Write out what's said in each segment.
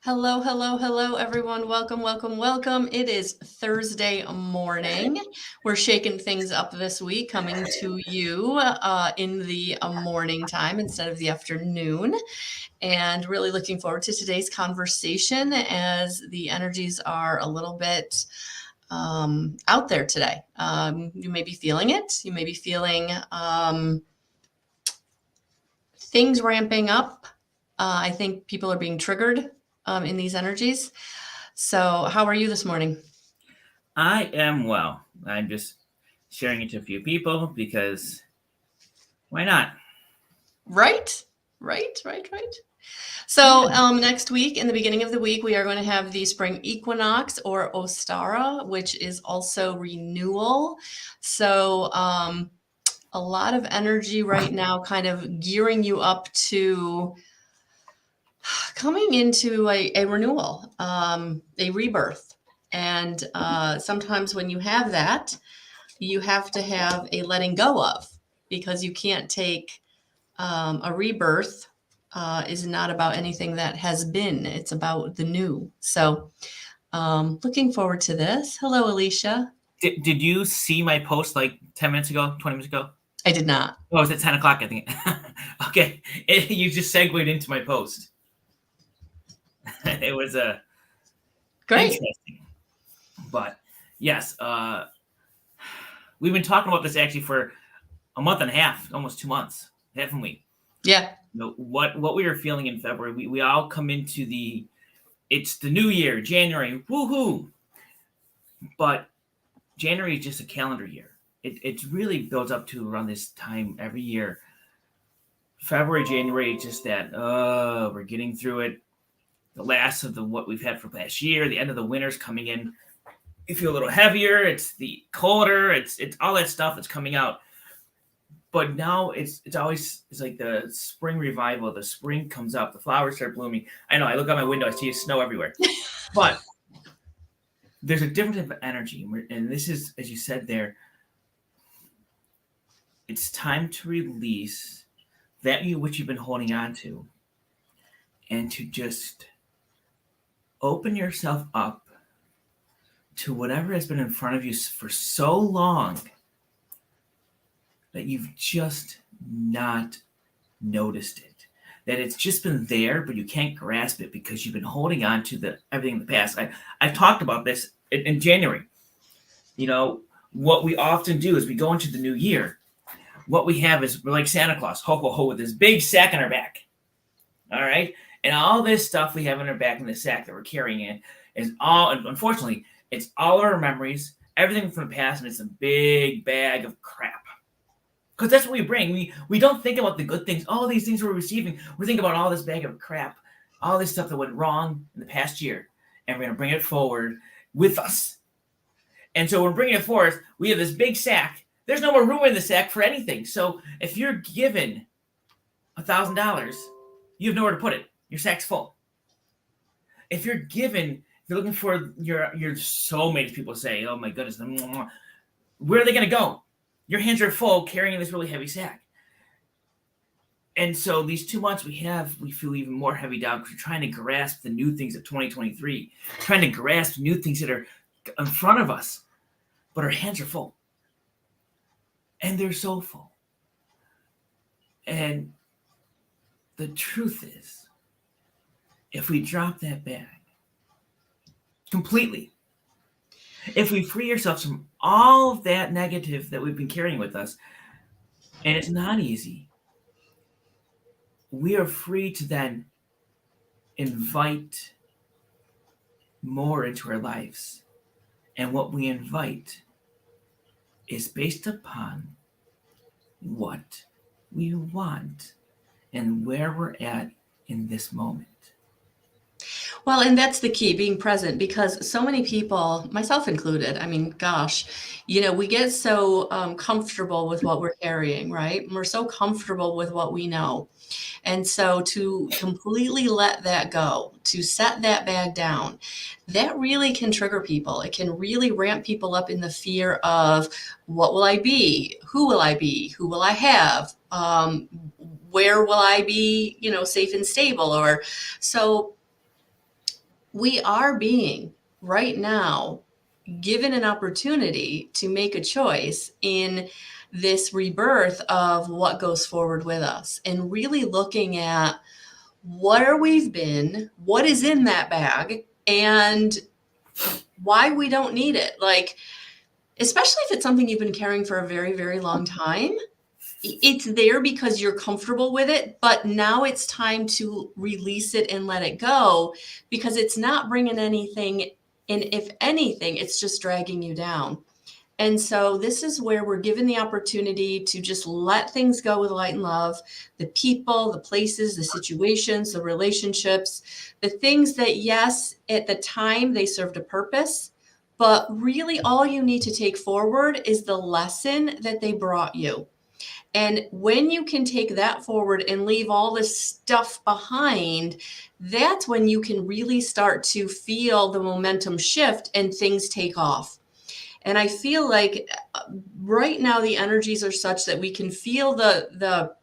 Hello, hello, hello, everyone. Welcome, welcome, welcome. It is Thursday morning. We're shaking things up this week, coming to you in the morning time instead of the afternoon. And really looking forward to today's conversation as the energies are a little bit out there today. You may be feeling it. You may be feeling things ramping up. I think people are being triggered in these energies. So, how are you this morning? I am well. I'm just sharing it to a few people because why not? Right? Right. So, Yeah. next week, in the beginning of the week, we are going to have the spring equinox or Ostara, which is also renewal. So, a lot of energy right now, kind of gearing you up to coming into a renewal, a rebirth. And sometimes when you have that, you have to have a letting go of because you can't take a rebirth is not about anything that has been, it's about the new. So, looking forward to this. Hello, Alicia. Did you see my post like 10 minutes ago, 20 minutes ago? I did not. Oh, it was at 10 o'clock, I think. Okay. You just segued into my post. It was Great. interesting. But yes, we've been talking about this actually for a month and a half, almost 2 months, haven't we? Yeah. What we were feeling in February, we all come into it's the new year, January, woohoo! But January is just a calendar year. It really builds up to around this time every year. February, January, just that, we're getting through it. The last of what we've had for last year, the end of the winter's coming in. You feel a little heavier. It's the colder. It's all that stuff that's coming out. But now it's like the spring revival. The spring comes up. The flowers start blooming. I know. I look out my window. I see snow everywhere. But there's a different type of energy, and this is, as you said there, it's time to release that which you've been holding on to, and to just open yourself up to whatever has been in front of you for so long that you've just not noticed it. That it's just been there, but you can't grasp it because you've been holding on to everything in the past. I've talked about this in January. What we often do is we go into the new year. What we have is we're like Santa Claus, ho, ho, ho, with this big sack on our back. All right? And all this stuff we have in our back in the sack that we're carrying in is all, unfortunately, it's all our memories, everything from the past, and it's a big bag of crap. Because that's what we bring. We don't think about the good things, all these things we're receiving. We think about all this bag of crap, all this stuff that went wrong in the past year, and we're going to bring it forward with us. And so we're bringing it forth. We have this big sack. There's no more room in the sack for anything. So if you're given $1,000, you have nowhere to put it. Your sack's full. If you're looking for your soulmate, people say, oh my goodness, where are they going to go? Your hands are full carrying this really heavy sack. And so these 2 months we feel even more heavy down because we're trying to grasp the new things of 2023, trying to grasp new things that are in front of us, but our hands are full. And they're so full. And the truth is, if we drop that bag completely, if we free ourselves from all of that negative that we've been carrying with us, and it's not easy, we are free to then invite more into our lives. And what we invite is based upon what we want and where we're at in this moment. Well, and that's the key, being present, because so many people, myself included, I mean, gosh, we get so comfortable with what we're carrying, right? We're so comfortable with what we know. And so to completely let that go, to set that bag down, that really can trigger people. It can really ramp people up in the fear of what will I be? Who will I be? Who will I have? Where will I be, safe and stable? Or so we are being right now given an opportunity to make a choice in this rebirth of what goes forward with us, and really looking at where we've been, what is in that bag, and why we don't need it. Like, especially if it's something you've been carrying for a very, very long time. It's there because you're comfortable with it, but now it's time to release it and let it go, because it's not bringing anything. And if anything, it's just dragging you down. And so this is where we're given the opportunity to just let things go with light and love, the people, the places, the situations, the relationships, the things that, yes, at the time they served a purpose, but really all you need to take forward is the lesson that they brought you. And when you can take that forward and leave all this stuff behind, that's when you can really start to feel the momentum shift and things take off. And I feel like right now the energies are such that we can feel the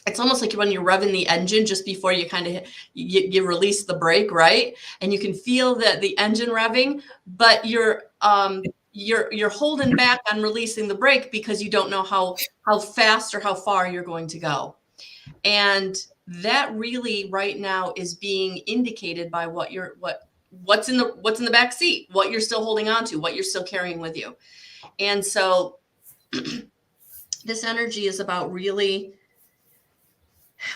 it's almost like when you're revving the engine just before you kind of you release the brake, right? And you can feel the engine revving, but you're holding back on releasing the brake because you don't know how fast or how far you're going to go. And that really right now is being indicated by what's in the back seat, what you're still holding on to, what you're still carrying with you. And so this energy is about really,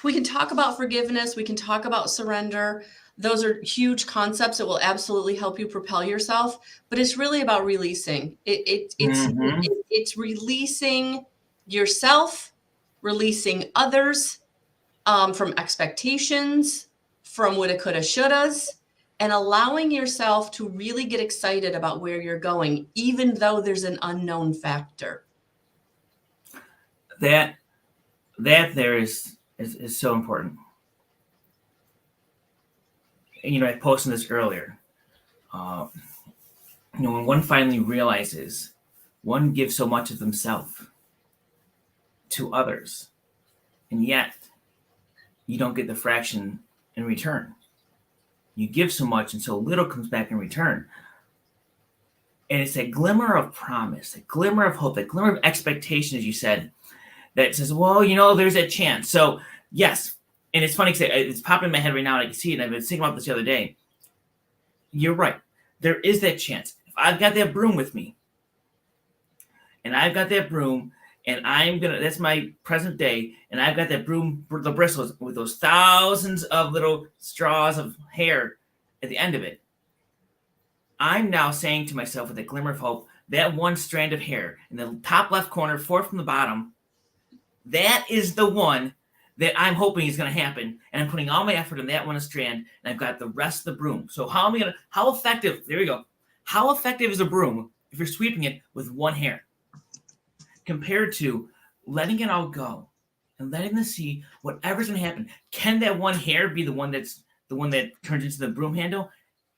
we can talk about forgiveness, we can talk about surrender. Those are huge concepts that will absolutely help you propel yourself, but it's really about releasing. It's releasing yourself, releasing others from expectations, from woulda, coulda, shouldas, and allowing yourself to really get excited about where you're going, even though there's an unknown factor. That there is so important. And, I posted this earlier. When one finally realizes one gives so much of themselves to others, and yet you don't get the fraction in return. You give so much and so little comes back in return. And it's that glimmer of promise, that glimmer of hope, that glimmer of expectation, as you said, that says, well, there's a chance. So, yes. And it's funny because it's popping in my head right now and I can see it. And I've been thinking about this the other day. You're right. There is that chance. If I've got that broom with me, and I've got that broom, and that's my present day, and I've got that broom, the bristles with those thousands of little straws of hair at the end of it. I'm now saying to myself with a glimmer of hope, that one strand of hair in the top left corner, fourth from the bottom, that is the one that I'm hoping is going to happen. And I'm putting all my effort in that one strand, and I've got the rest of the broom. So how effective, there we go. How effective is a broom if you're sweeping it with one hair? Compared to letting it all go and letting them see whatever's going to happen. Can that one hair be the one that turns into the broom handle?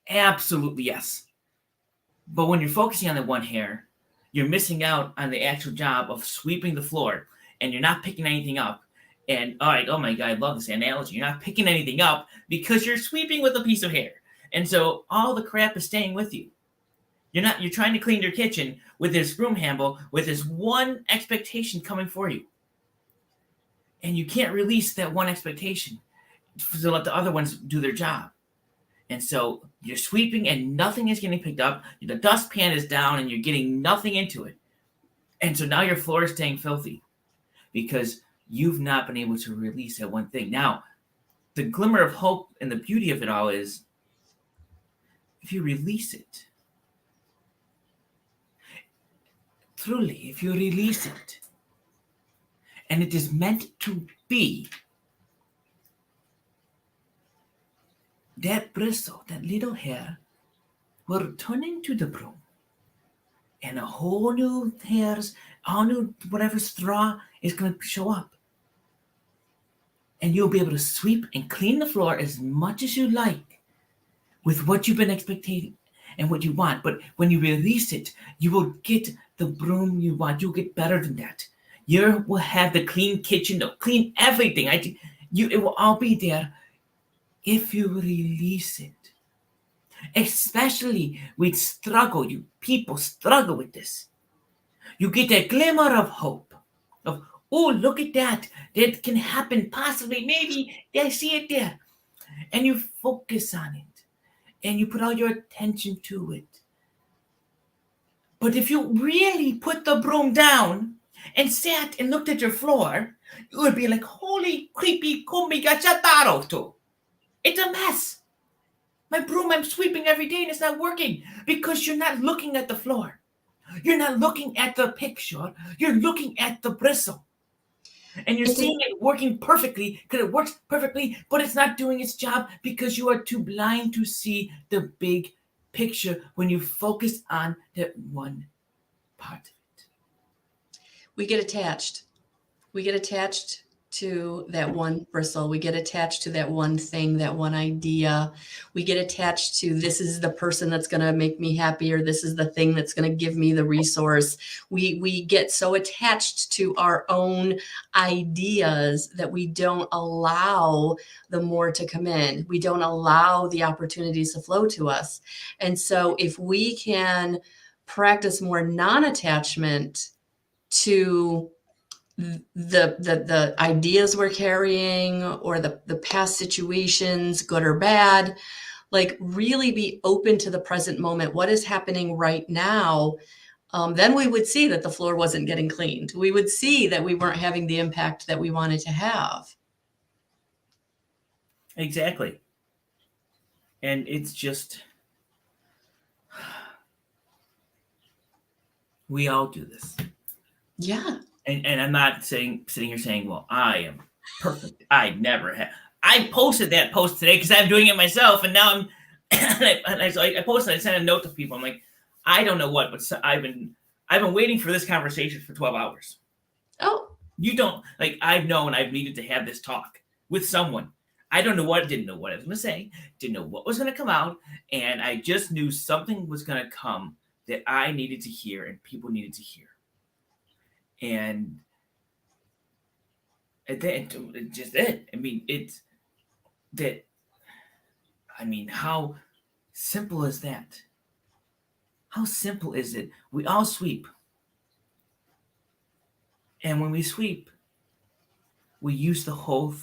Absolutely yes. But when you're focusing on the one hair, you're missing out on the actual job of sweeping the floor, and you're not picking anything up. And all right, oh my God, I love this analogy. You're not picking anything up because you're sweeping with a piece of hair. And so all the crap is staying with you. You're trying to clean your kitchen with this broom handle, with this one expectation coming for you. And you can't release that one expectation to let the other ones do their job. And so you're sweeping and nothing is getting picked up. The dustpan is down and you're getting nothing into it. And so now your floor is staying filthy because you've not been able to release that one thing. Now, the glimmer of hope and the beauty of it all is if you release it, truly, if you release it, and it is meant to be, that bristle, that little hair, will turn into the broom. And a whole new hairs, all new whatever straw is going to show up. And you'll be able to sweep and clean the floor as much as you like with what you've been expecting and what you want. But when you release it, you will get the broom you want. You'll get better than that. You will have the clean kitchen, the clean everything. It will all be there if you release it. Especially with struggle, you people struggle with this. You get a glimmer of hope of, oh, look at that. That can happen possibly. Maybe I see it there. And you focus on it and you put all your attention to it. But if you really put the broom down and sat and looked at your floor, you would be like, holy creepy kumigachataro. It's a mess. My broom, I'm sweeping every day and it's not working because you're not looking at the floor. You're not looking at the picture. You're looking at the bristle. And you're seeing it working perfectly because it works perfectly, but it's not doing its job because you are too blind to see the big picture when you focus on that one part of it. We get attached. We get attached to that one bristle. We get attached to that one thing, that one idea. We get attached to this is the person that's going to make me happy, or this is the thing that's going to give me the resource. We get so attached to our own ideas that we don't allow the more to come in. We don't allow the opportunities to flow to us. And so if we can practice more non-attachment to the ideas we're carrying, or the past situations, good or bad, like really be open to the present moment. What is happening right now? Then we would see that the floor wasn't getting cleaned. We would see that we weren't having the impact that we wanted to have. Exactly. And it's just, we all do this. Yeah. And I'm not sitting here saying, well, I am perfect. I never have. I posted that post today because I'm doing it myself, and now I posted. I sent a note to people. I'm like, I don't know what, but I've been waiting for this conversation for 12 hours. Oh, You don't like. I've known I've needed to have this talk with someone. I didn't know what I was going to say, didn't know what was going to come out, and I just knew something was going to come that I needed to hear and people needed to hear. And then just it. I mean, it's that. I mean, how simple is that? How simple is it? We all sweep. And when we sweep, we use the whole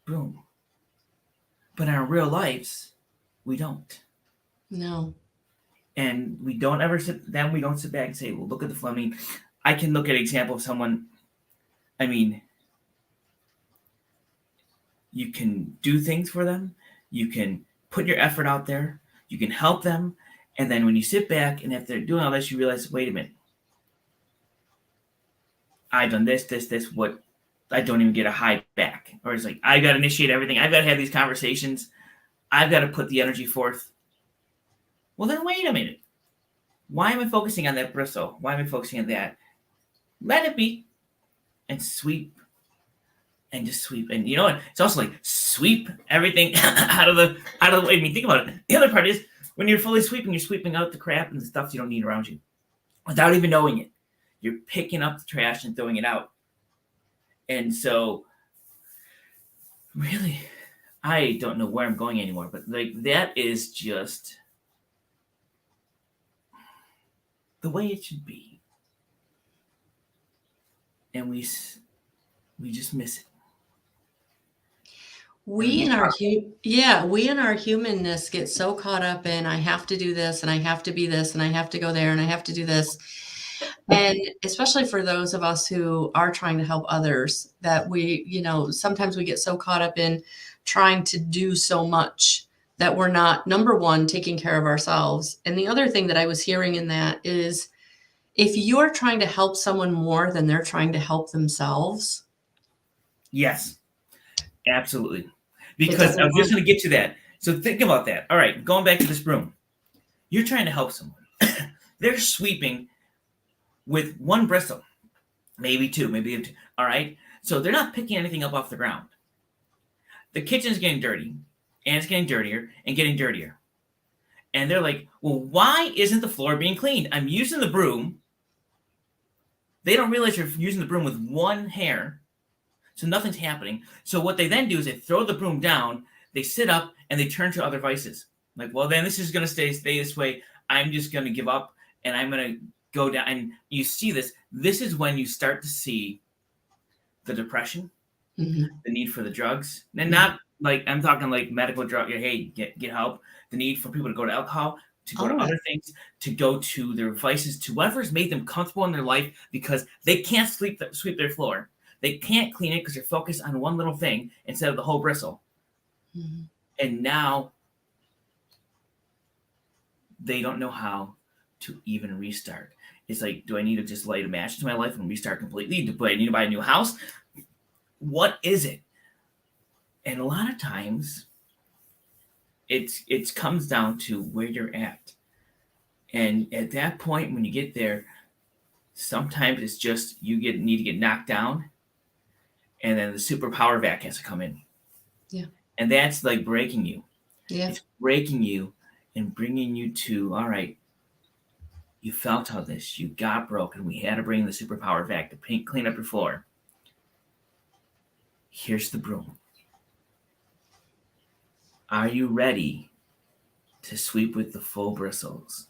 broom. But in our real lives, we don't. no. And we don't ever sit back and say, well, look at the flow. I mean, I can look at an example of someone. I mean, you can do things for them. You can put your effort out there. You can help them. And then when you sit back and if they're doing all this, you realize, wait a minute. I've done this, what I don't even get a high back. Or it's like, I've got to initiate everything. I've got to have these conversations. I've got to put the energy forth. Well, then wait a minute. Why am I focusing on that bristle? Why am I focusing on that? Let it be. And sweep. And just sweep. And you know what? It's also like sweep everything out of the way. I mean, think about it. The other part is when you're fully sweeping, you're sweeping out the crap and the stuff you don't need around you without even knowing it. You're picking up the trash and throwing it out. And so really, I don't know where I'm going anymore, but like that is just the way it should be. And we just miss it. We in our humanness get so caught up in I have to do this and I have to be this and I have to go there and I have to do this. And especially for those of us who are trying to help others, that sometimes we get so caught up in trying to do so much that we're not, number one, taking care of ourselves. And the other thing that I was hearing in that is if you're trying to help someone more than they're trying to help themselves. Yes, absolutely. Because I was just going to get to that. So think about that. All right, going back to this broom. You're trying to help someone. They're sweeping with one bristle, maybe two. All right. So they're not picking anything up off the ground. The kitchen is getting dirty, and it's getting dirtier and getting dirtier. And they're like, well, why isn't the floor being cleaned? I'm using the broom. They don't realize you're using the broom with one hair, so nothing's happening. So what they then do is they throw the broom down, they sit up, and they turn to other vices. Like, well, then this is going to stay this way. I'm just going to give up and I'm going to go down. And you see this. This is when you start to see the depression, Mm-hmm. the need for the drugs, and not like I'm talking like medical drug. Hey, get help. The need for people to go to alcohol, to go to other things, to go to their vices, to whatever's made them comfortable in their life because they can't sweep their floor. They can't clean it because they're focused on one little thing instead of the whole bristle. Mm-hmm. And now they don't know how to even restart. It's like, do I need to just light a match to my life and restart completely? Do I need to buy a new house? What is it? And a lot of times it comes down to where you're at. And at that point, when you get there, sometimes it's just need to get knocked down, and then the superpower vac has to come in. Yeah. And that's like breaking you. Yeah. It's breaking you and bringing you to, all right, you felt all this, you got broken. We had to bring the superpower vac to clean up your floor. Here's the broom. Are you ready to sweep with the full bristles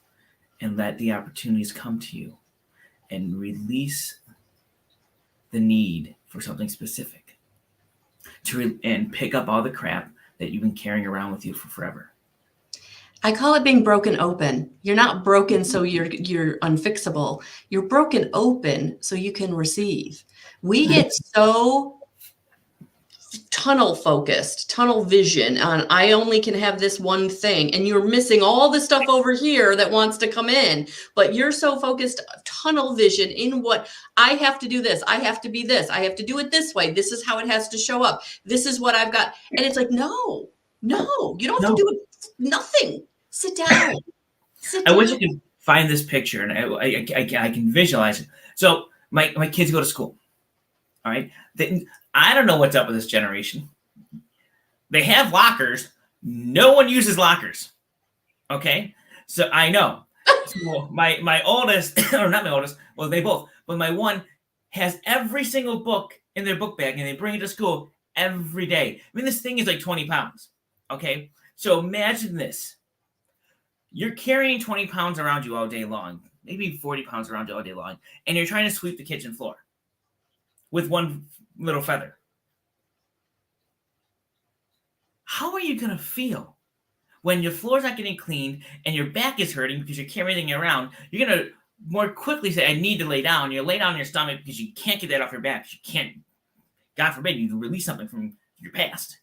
and let the opportunities come to you and release the need for something specific and pick up all the crap that you've been carrying around with you for forever? I call it being broken open. You're not broken so you're unfixable. You're broken open so you can receive. We get so tunnel focused, tunnel vision on I only can have this one thing, and you're missing all the stuff over here that wants to come in, but you're so focused tunnel vision in what I have to do this, I have to be this, I have to do it this way, this is how it has to show up, this is what I've got. And it's like, no, you don't have to do it, nothing. Sit down. I wish I could find this picture and I can visualize it. So my kids go to school. All right. I don't know what's up with this generation. They have lockers. No one uses lockers. Okay. So I know. So my oldest, or not my oldest, well, they both, but my one has every single book in their book bag and they bring it to school every day. I mean, this thing is like 20 pounds. Okay. So imagine this. You're carrying 20 pounds around you all day long, maybe 40 pounds around you all day long, and you're trying to sweep the kitchen floor with one little feather. How are you going to feel when your floor's not getting cleaned and your back is hurting because you're carrying everything around? You're going to more quickly say, I need to lay down. You lay down on your stomach because you can't get that off your back. You can't, God forbid, you release something from your past.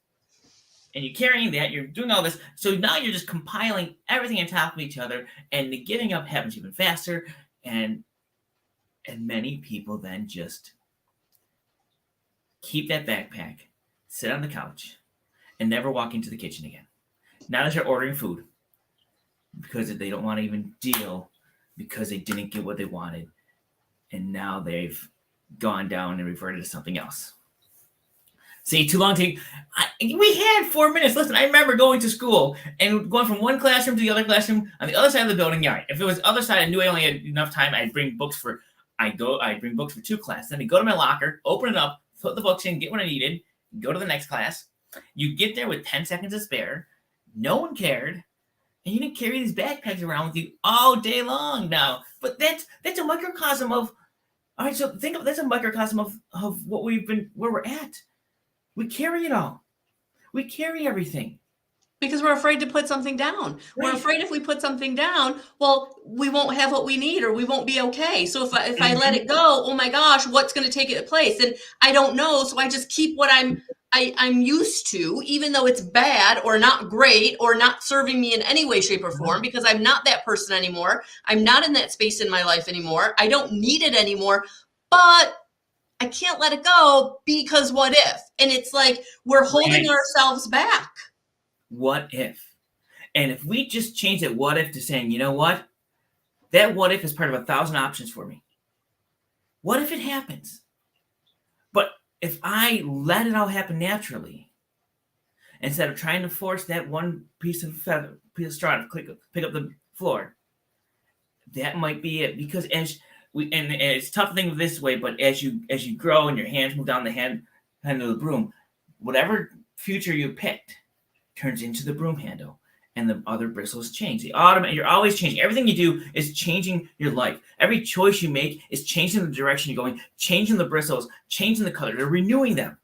And you're carrying that, you're doing all this. So now you're just compiling everything on top of each other, and the getting up happens even faster. And many people then just keep that backpack, sit on the couch, and never walk into the kitchen again. Now that you're ordering food because they don't want to even deal because they didn't get what they wanted. And now they've gone down and reverted to something else. See, too long to... we had 4 minutes. Listen, I remember going to school and going from one classroom to the other classroom on the other side of the building. Yeah, if it was the other side, I knew I only had enough time. I'd bring books for 2 classes. Then I'd go to my locker, open it up, put the books in, get what I needed, go to the next class. You get there with 10 seconds to spare. No one cared. And you didn't carry these backpacks around with you all day long now. But that's a microcosm of... All right, so think of that's a microcosm of what where we're at. We carry it all. We carry everything. Because we're afraid to put something down. Right. We're afraid if we put something down, well, we won't have what we need or we won't be okay. So if I let it go, oh my gosh, what's going to take its place? And I don't know. So I just keep what I'm used to, even though it's bad or not great or not serving me in any way, shape, or form, because I'm not that person anymore. I'm not in that space in my life anymore. I don't need it anymore. But I can't let it go because what if? And it's like we're holding ourselves back. What if? And if we just change that what if to saying, you know what? That what if is part of 1,000 options for me. What if it happens? But if I let it all happen naturally, instead of trying to force that one piece of straw to pick up the floor, that might be it. Because and it's tough to think of this way, but as you grow and your hands move down the handle of the broom, whatever future you picked turns into the broom handle, and the other bristles change. You're always changing. Everything you do is changing your life. Every choice you make is changing the direction you're going, changing the bristles, changing the color. They're renewing them.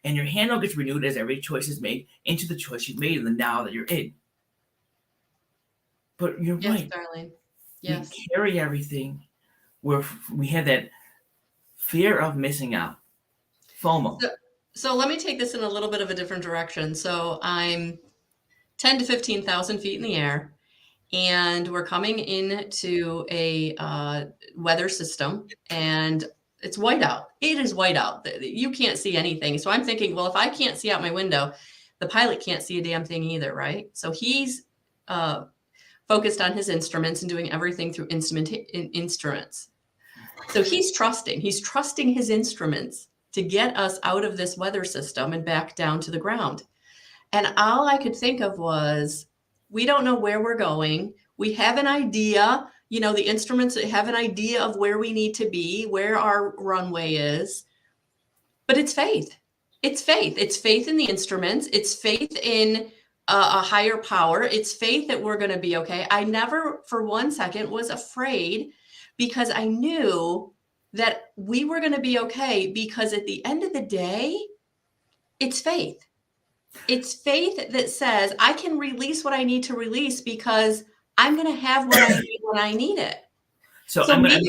And your handle gets renewed as every choice is made into the choice you've made in the now that you're in. But you're Yes, right. darling. Yes. We carry everything where we have that fear of missing out. FOMO. So let me take this in a little bit of a different direction. So I'm 10 to 15,000 feet in the air, and we're coming into a weather system, and it's white out. It is white out. You can't see anything. So I'm thinking, well, if I can't see out my window, the pilot can't see a damn thing either, right? So he's focused on his instruments and doing everything through instruments. So he's trusting his instruments to get us out of this weather system and back down to the ground. And all I could think of was, we don't know where we're going. We have an idea, the instruments have an idea of where we need to be, where our runway is, but it's faith. It's faith. It's faith in the instruments. It's faith in a higher power. It's faith that we're going to be okay. I never for one second was afraid, because I knew that we were going to be okay, because at the end of the day, it's faith. It's faith that says I can release what I need to release, because I'm going to have what I need when I need it. So maybe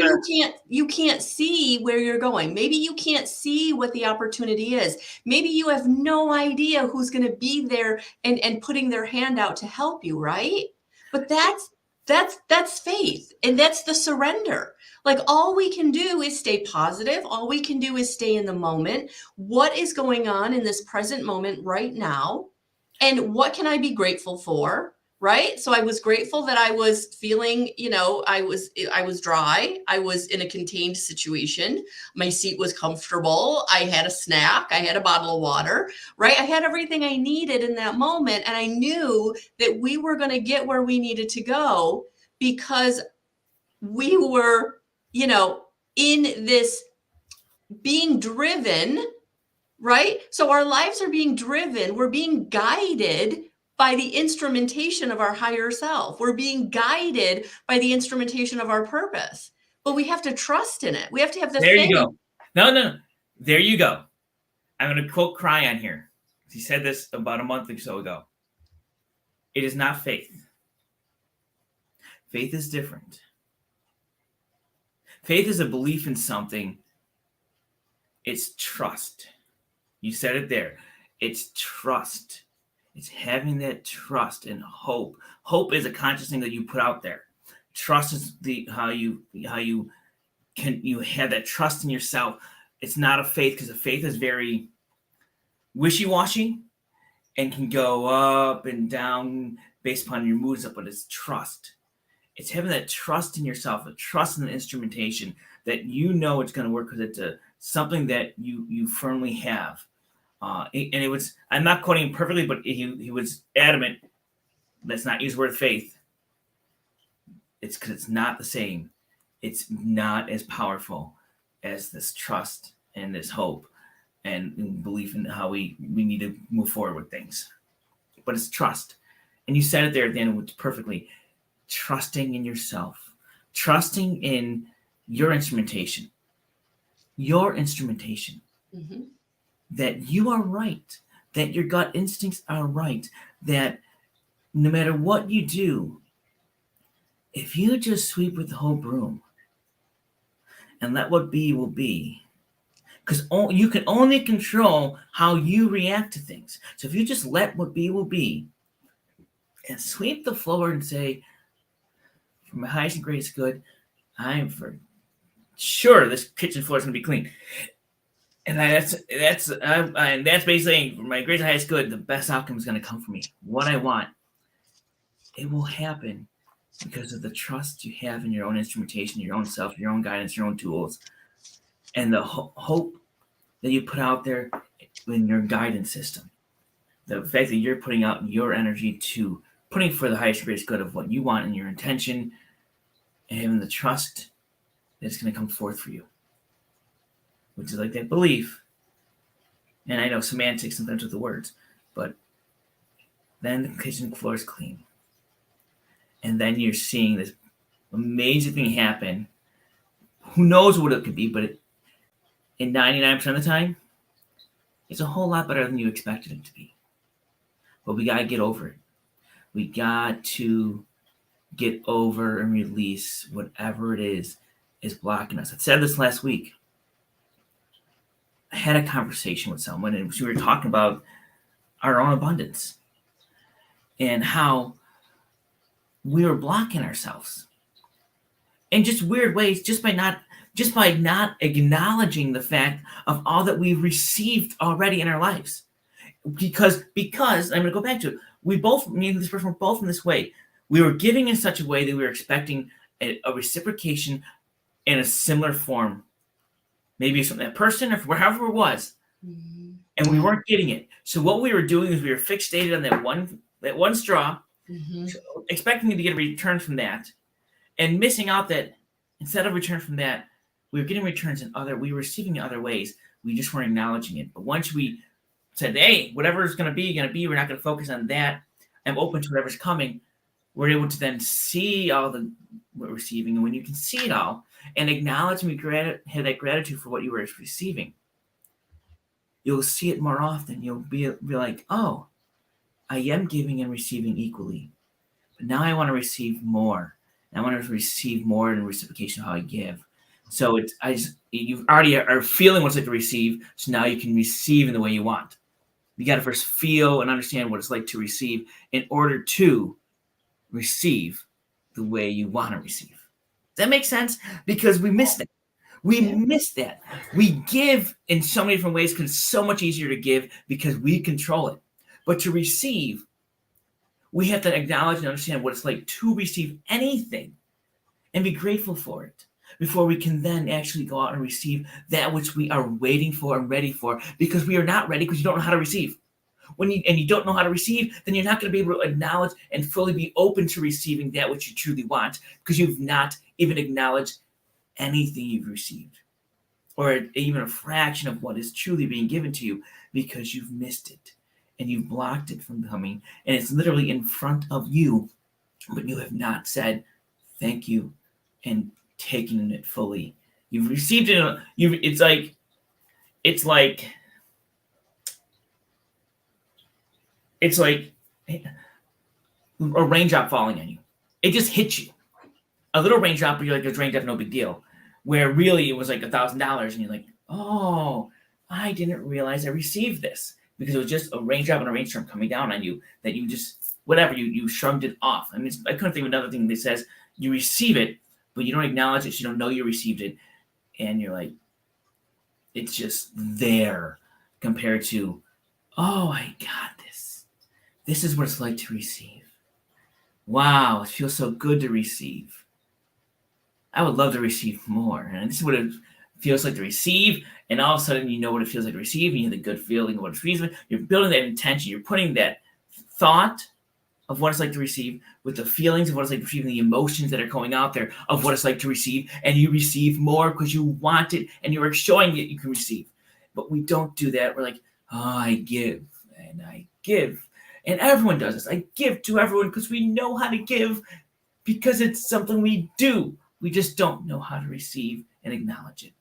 you can't see where you're going. Maybe you can't see what the opportunity is. Maybe you have no idea who's going to be there and putting their hand out to help you, right? But that's faith, and that's the surrender. Like, all we can do is stay positive. All we can do is stay in the moment. What is going on in this present moment right now? And what can I be grateful for? Right? So I was grateful that I was feeling, I was dry. I was in a contained situation. My seat was comfortable. I had a snack. I had a bottle of water, right? I had everything I needed in that moment. And I knew that we were going to get where we needed to go, because we were, in this being driven, right? So our lives are being driven. We're being guided by the instrumentation of our higher self. We're being guided by the instrumentation of our purpose. But we have to trust in it. We have to have the faith. There you go. No. There you go. I'm going to quote Cryon here. He said this about a month or so ago. It is not faith. Faith is different. Faith is a belief in something. It's trust. You said it there. It's trust. It's having that trust and hope. Hope is a conscious thing that you put out there. Trust is how you have that trust in yourself. It's not a faith, because a faith is very wishy-washy and can go up and down based upon your moods, but it's trust. It's having that trust in yourself, a trust in the instrumentation that it's going to work, because it's something that you firmly have. And it was, I'm not quoting him perfectly, but he was adamant, let's not use the word faith. It's because it's not the same. It's not as powerful as this trust and this hope and belief in how we need to move forward with things. But it's trust. And you said it there at the end perfectly. Trusting in yourself. Trusting in your instrumentation. Your instrumentation. Mm-hmm. That you are right, that your gut instincts are right, that no matter what you do, if you just sweep with the whole broom and let what be will be, because you can only control how you react to things. So if you just let what be will be and sweep the floor and say, for my highest and greatest good, I'm for sure this kitchen floor is going to be clean. And that's basically, for my greatest highest good, the best outcome is going to come for me. What I want, it will happen because of the trust you have in your own instrumentation, your own self, your own guidance, your own tools, and the hope that you put out there in your guidance system. The fact that you're putting out your energy to putting for the highest and greatest good of what you want and your intention, and having the trust that it's going to come forth for you. Which is like that belief. And I know semantics sometimes with the words, but then the kitchen floor is clean. And then you're seeing this amazing thing happen. Who knows what it could be, but in 99% of the time, it's a whole lot better than you expected it to be. But we got to get over it. We got to get over and release whatever it is blocking us. I said this last week. I had a conversation with someone, and we were talking about our own abundance and how we were blocking ourselves in just weird ways, just by not acknowledging the fact of all that we've received already in our lives. Because I'm going to go back to it. Me and this person were both in this way. We were giving in such a way that we were expecting a reciprocation in a similar form. Maybe from that person or however it was. Mm-hmm. And we weren't getting it. So what we were doing is we were fixated on that one straw, mm-hmm. expecting to get a return from that, and missing out that instead of return from that, we were getting returns we were receiving in other ways. We just weren't acknowledging it. But once we said, hey, whatever is going to be, we're not going to focus on that. I'm open to whatever's coming. We're able to then see all what we're receiving. And when you can see it all and acknowledge and have that gratitude for what you were receiving, you'll see it more often. You'll be like, oh, I am giving and receiving equally. But now I want to receive more. I want to receive more in reciprocation of how I give. So you already are feeling what it's like to receive. So now you can receive in the way you want. You got to first feel and understand what it's like to receive in order to receive the way you want to receive. Does that make sense? Because we miss that. Miss that. We give in so many different ways because it's so much easier to give because we control it. But to receive, we have to acknowledge and understand what it's like to receive anything and be grateful for it before we can then actually go out and receive that which we are waiting for and ready for, because we are not ready because you don't know how to receive. When you don't know how to receive, then you're not going to be able to acknowledge and fully be open to receiving that which you truly want, because you've not even acknowledged anything you've received or even a fraction of what is truly being given to you, because you've missed it and you've blocked it from coming, and it's literally in front of you, but you have not said thank you and taken it fully. You've received it. It's like a raindrop falling on you. It just hits you. A little raindrop, but you're like, a raindrop, no big deal. Where really it was like $1,000, and you're like, oh, I didn't realize I received this, because it was just a raindrop and a rainstorm coming down on you that you just, whatever, you shrugged it off. I mean, I couldn't think of another thing that says you receive it, but you don't acknowledge it, so you don't know you received it, and you're like, it's just there compared to, oh, I got this. This is what it's like to receive. Wow, it feels so good to receive. I would love to receive more. And this is what it feels like to receive. And all of a sudden, you know what it feels like to receive. And you have the good feeling of what it feels like. You're building that intention. You're putting that thought of what it's like to receive with the feelings of what it's like to receive, and the emotions that are going out there of what it's like to receive. And you receive more because you want it and you are showing it you can receive. But we don't do that. We're like, oh, I give and I give. And everyone does this. I give to everyone because we know how to give, because it's something we do. We just don't know how to receive and acknowledge it.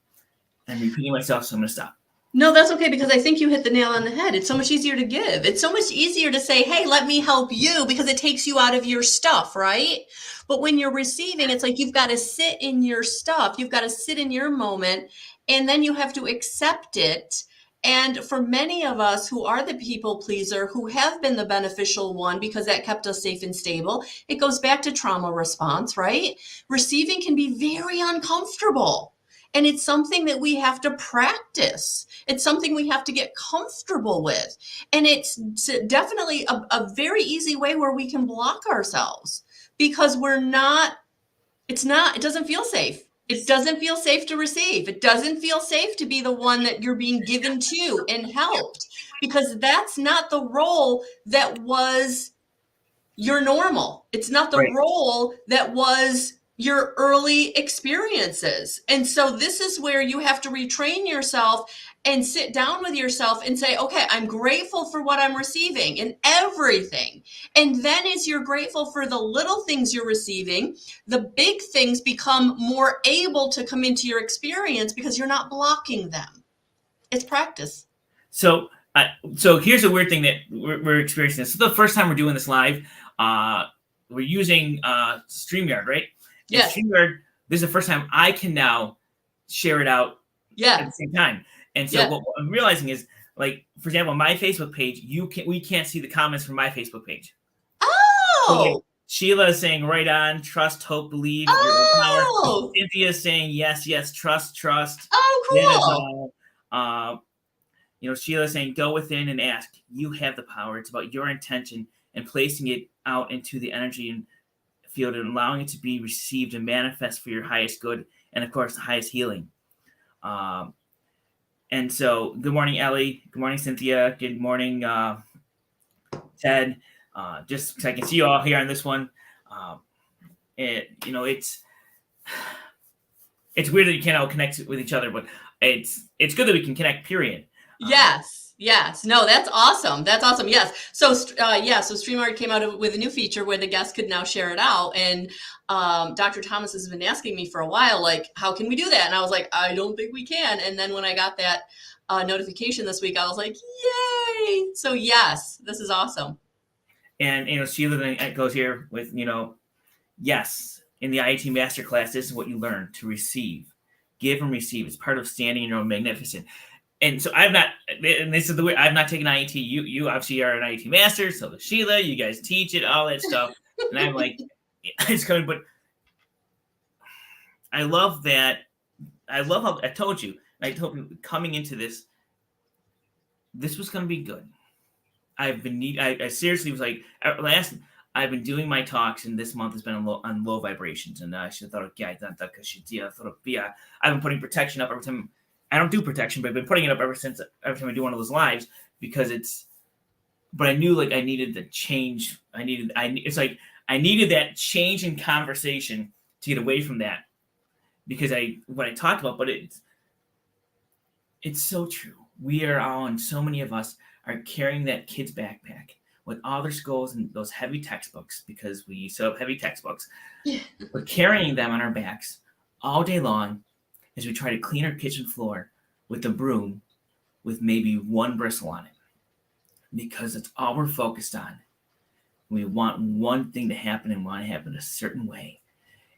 I'm repeating myself, so I'm going to stop. No, that's okay, because I think you hit the nail on the head. It's so much easier to give. It's so much easier to say, hey, let me help you, because it takes you out of your stuff, right? But when you're receiving, it's like you've got to sit in your stuff. You've got to sit in your moment, and then you have to accept it. And for many of us who are the people pleaser, who have been the beneficial one because that kept us safe and stable, it goes back to trauma response, right? Receiving can be very uncomfortable. And it's something that we have to practice. It's something we have to get comfortable with. And it's definitely a very easy way where we can block ourselves, because it doesn't feel safe. It doesn't feel safe to receive. It doesn't feel safe to be the one that you're being given to and helped, because that's not the role that was your normal. It's not the role that was your early experiences. And so this is where you have to retrain yourself and sit down with yourself and say, okay, I'm grateful for what I'm receiving and everything. And then as you're grateful for the little things you're receiving, the big things become more able to come into your experience because you're not blocking them. It's practice. So, so here's a weird thing that we're experiencing. This is the first time we're doing this live. We're using StreamYard, right? And Yes. StreamYard, this is the first time I can now share it out at the same time. And so what I'm realizing is, like, for example, my Facebook page, we can't see the comments from my Facebook page. Oh. So, like, Sheila is saying right on, trust, hope, believe, your power. Cynthia is saying yes, yes, trust. Oh, cool. Sheila saying go within and ask. You have the power. It's about your intention and placing it out into the energy and field and allowing it to be received and manifest for your highest good and, of course, the highest healing. And so, good morning, Ellie. Good morning, Cynthia. Good morning, Ted. Just so I can see you all here on this one. It's weird that you can't all connect with each other, but it's good that we can connect. Period. Yes. No, that's awesome. Yes. So StreamYard came out with a new feature where the guests could now share it out. And Dr. Thomas has been asking me for a while, like, how can we do that? And I was like, I don't think we can. And then when I got that notification this week, I was like, yay. So yes, this is awesome. And, Sheila then goes here with, yes, in the IET Masterclass, this is what you learn: to receive, give and receive. It's part of standing in your own magnificent. And so I've not taken IET. You obviously are an IET master. So does Sheila. You guys teach it, all that stuff. And I'm like, it's coming. But I love that. I love how I told you. I told you coming into this was going to be good. I seriously was like, I've been doing my talks, and this month has been on low vibrations. And I should have thought, I've been putting protection up every time. I don't do protection, but I've been putting it up every time I do one of those lives because but I knew, like, I needed the change. I needed that change in conversation to get away from that because what I talked about, but it's so true. We are all, and so many of us are carrying that kid's backpack with all their skulls and those heavy textbooks because we used to have heavy textbooks. Yeah. We're carrying them on our backs all day long as we try to clean our kitchen floor with a broom with maybe one bristle on it because it's all we're focused on. We want one thing to happen and want it to happen a certain way.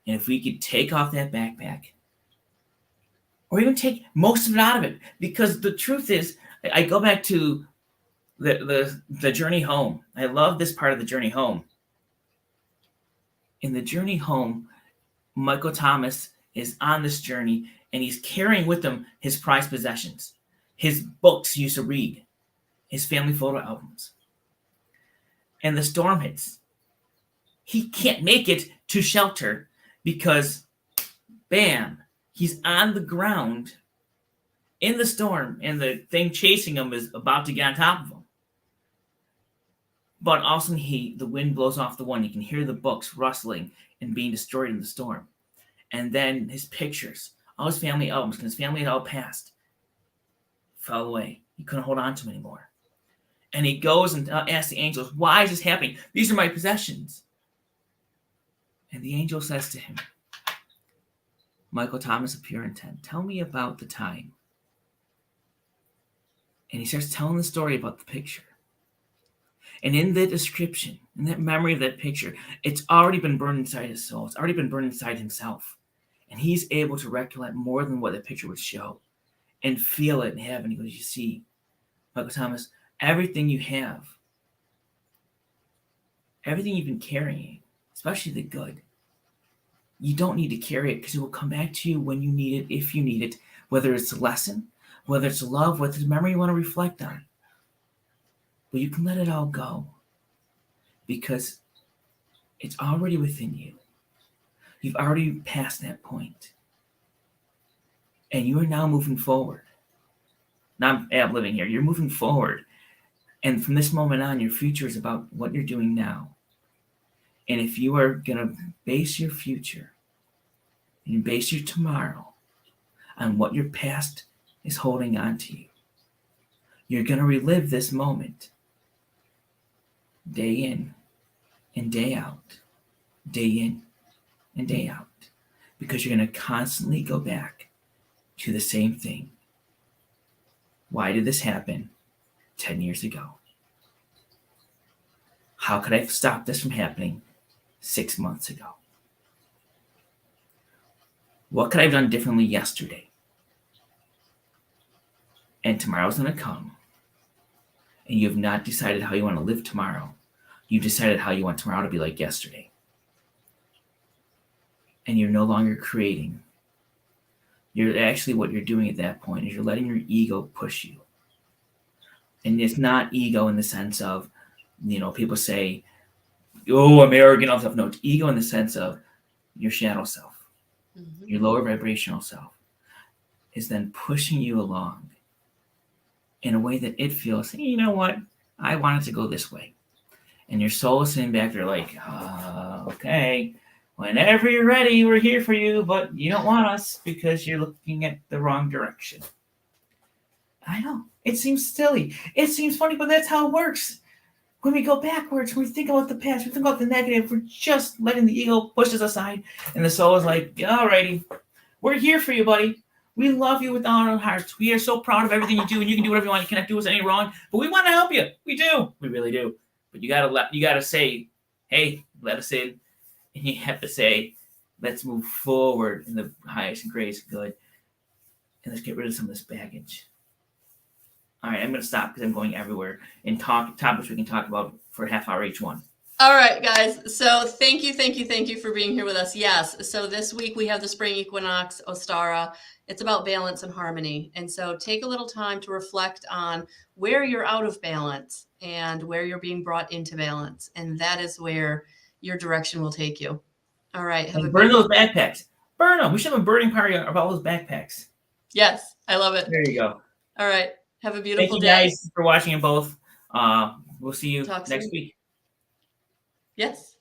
And if we could take off that backpack or even take most of it out of it, because the truth is, I go back to the journey home. I love this part of the journey home. In the journey home, Michael Thomas is on this journey and he's carrying with him his prized possessions, his books he used to read, his family photo albums. And the storm hits. He can't make it to shelter because, bam, he's on the ground in the storm and the thing chasing him is about to get on top of him. But all of a sudden, the wind blows off the one. You can hear the books rustling and being destroyed in the storm. And then his pictures, all his family albums, because his family had all passed, fell away. He couldn't hold on to them anymore. And he goes and asks the angels, why is this happening? These are my possessions. And the angel says to him, Michael Thomas of Pure Intent, tell me about the time. And he starts telling the story about the picture. And in the description, in that memory of that picture, it's already been burned inside his soul. It's already been burned inside himself. And he's able to recollect more than what the picture would show and feel it and have. And he goes, you see, Michael Thomas, everything you have, everything you've been carrying, especially the good, you don't need to carry it because it will come back to you when you need it, if you need it, whether it's a lesson, whether it's a love, whether it's a memory you want to reflect on. But you can let it all go because it's already within you. You've already passed that point. And you are now moving forward. Now I'm living here. You're moving forward. And from this moment on, your future is about what you're doing now. And if you are going to base your future and base your tomorrow on what your past is holding on to you, You're going to relive this moment day in and day out, day in and day out, because you're going to constantly go back to the same thing. Why did this happen 10 years ago? How could I stop this from happening 6 months ago? What could I have done differently yesterday? And tomorrow's going to come, and you have not decided how you want to live tomorrow. You've decided how you want tomorrow to be like yesterday. And you're no longer creating. You're actually, what you're doing at that point is you're letting your ego push you. And it's not ego in the sense of, people say, oh, I'm arrogant, all stuff. No, it's ego in the sense of your shadow self, your lower vibrational self, is then pushing you along in a way that it feels, hey, you know what? I want it to go this way. And your soul is sitting back there like, okay, whenever you're ready, we're here for you, but you don't want us because you're looking at the wrong direction. I know. It seems silly. It seems funny, but that's how it works. When we go backwards, when we think about the past, we think about the negative, we're just letting the ego push us aside. And the soul is like, alrighty, we're here for you, buddy. We love you with all our hearts. We are so proud of everything you do, and you can do whatever you want. You cannot do us any wrong, but we want to help you. We do. We really do. But you gotta say, hey, let us in. And you have to say, let's move forward in the highest and greatest good. And let's get rid of some of this baggage. All right, I'm going to stop because I'm going everywhere and talk topics we can talk about for a half hour each one. All right, guys. So thank you for being here with us. Yes. So this week we have the spring equinox, Ostara. It's about balance and harmony. And so take a little time to reflect on where you're out of balance and where you're being brought into balance. And that is where your direction will take you. All right. Burn those backpacks. Burn them. We should have a burning party of all those backpacks. Yes, I love it. There you go. All right. Have a beautiful day. Thank you guys for watching them both. We'll see you next week. Yes.